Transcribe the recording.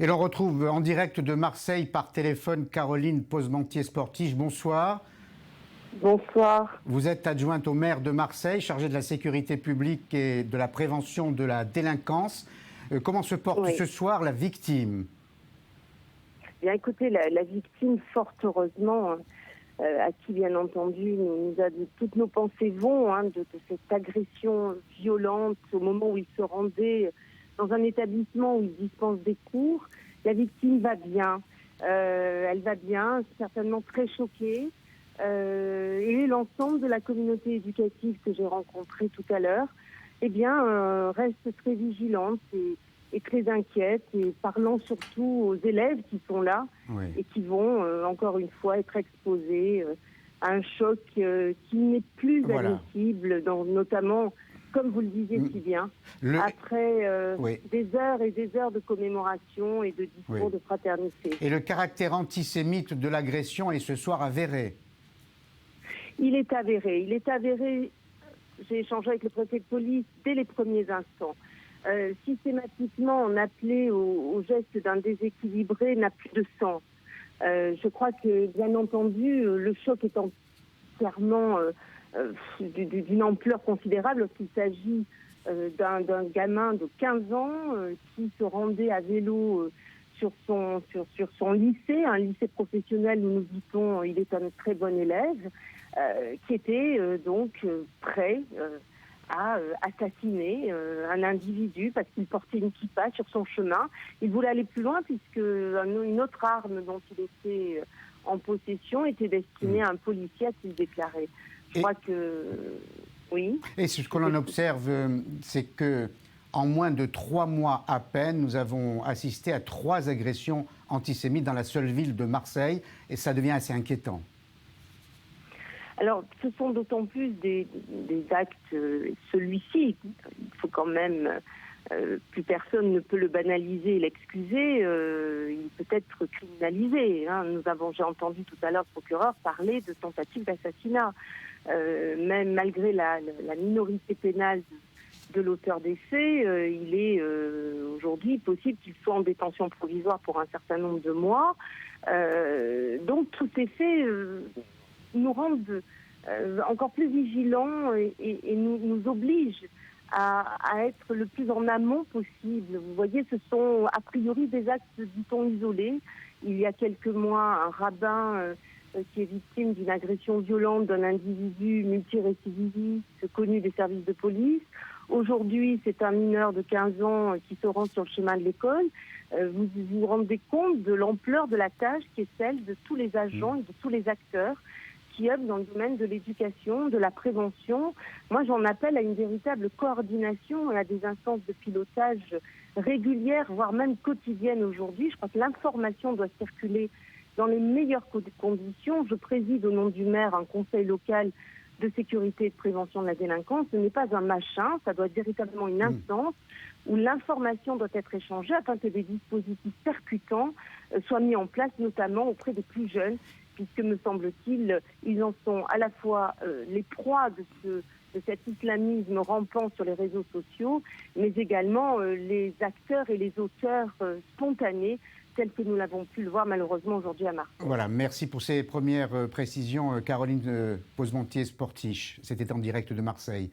Et l'on retrouve en direct de Marseille par téléphone Caroline Posmentier-Sportige. Bonsoir. Bonsoir. Vous êtes adjointe au maire de Marseille, chargée de la sécurité publique et de la prévention de la délinquance. Comment se porte ce soir la victime? Bien, écoutez, la victime, fort heureusement, à qui, bien entendu, toutes nos pensées vont de cette agression violente au moment où il se rendait dans un établissement où il dispense des cours. La victime va bien. Elle va bien, certainement très choquée. Et l'ensemble de la communauté éducative que j'ai rencontrée tout à l'heure, reste très vigilante et très inquiète, et parlant surtout aux élèves qui sont là et qui vont, encore une fois, être exposés à un choc qui n'est plus admissible, notamment, comme vous le disiez si bien, après des heures et des heures de commémoration et de discours de fraternité. Et le caractère antisémite de l'agression est ce soir avéré? Il est avéré. Il est avéré. J'ai échangé avec le préfet de police dès les premiers instants. Systématiquement, on appelait au geste d'un déséquilibré n'a plus de sens. Je crois que, bien entendu, le choc est clairement d'une ampleur considérable lorsqu'il s'agit d'un gamin de 15 ans qui se rendait à vélo sur son lycée, un lycée professionnel où nous dit-on il est un très bon élève, qui était prêt à assassiner un individu parce qu'il portait une kippa sur son chemin. Il voulait aller plus loin puisque une autre arme dont il était en possession était destinée à un policier à s'y déclarer. Je crois que... Oui. Et ce que l'on observe, c'est que en moins de 3 mois à peine, nous avons assisté à 3 agressions antisémites dans la seule ville de Marseille, et ça devient assez inquiétant. Alors, ce sont d'autant plus des actes, celui-ci, il faut quand même, plus personne ne peut le banaliser et l'excuser, il peut être criminalisé. J'ai entendu tout à l'heure le procureur parler de tentative d'assassinat. Même malgré la minorité pénale de l'auteur des faits, il est aujourd'hui possible qu'il soit en détention provisoire pour un certain nombre de mois. Donc, tous ces faits nous rendent encore plus vigilants et nous obligent à être le plus en amont possible. Vous voyez, ce sont a priori des actes, dit-on, isolés. Il y a quelques mois, un rabbin qui est victime d'une agression violente d'un individu multirécidiviste connu des services de police. Aujourd'hui, c'est un mineur de 15 ans qui se rend sur le chemin de l'école. Vous vous rendez compte de l'ampleur de la tâche qui est celle de tous les agents et de tous les acteurs qui œuvrent dans le domaine de l'éducation, de la prévention. Moi, j'en appelle à une véritable coordination et à des instances de pilotage régulières, voire même quotidiennes aujourd'hui. Je crois que l'information doit circuler dans les meilleures conditions. Je préside au nom du maire un conseil local de sécurité et de prévention de la délinquance. Ce n'est pas un machin, ça doit être véritablement une instance où l'information doit être échangée afin que des dispositifs percutants soient mis en place, notamment auprès des plus jeunes, puisque, me semble-t-il, ils en sont à la fois les proies de cet islamisme rampant sur les réseaux sociaux, mais également les acteurs et les auteurs spontanés, tels que nous l'avons pu le voir malheureusement aujourd'hui à Marseille. Voilà, merci pour ces premières précisions, Caroline Posmentier-Sportige. C'était en direct de Marseille.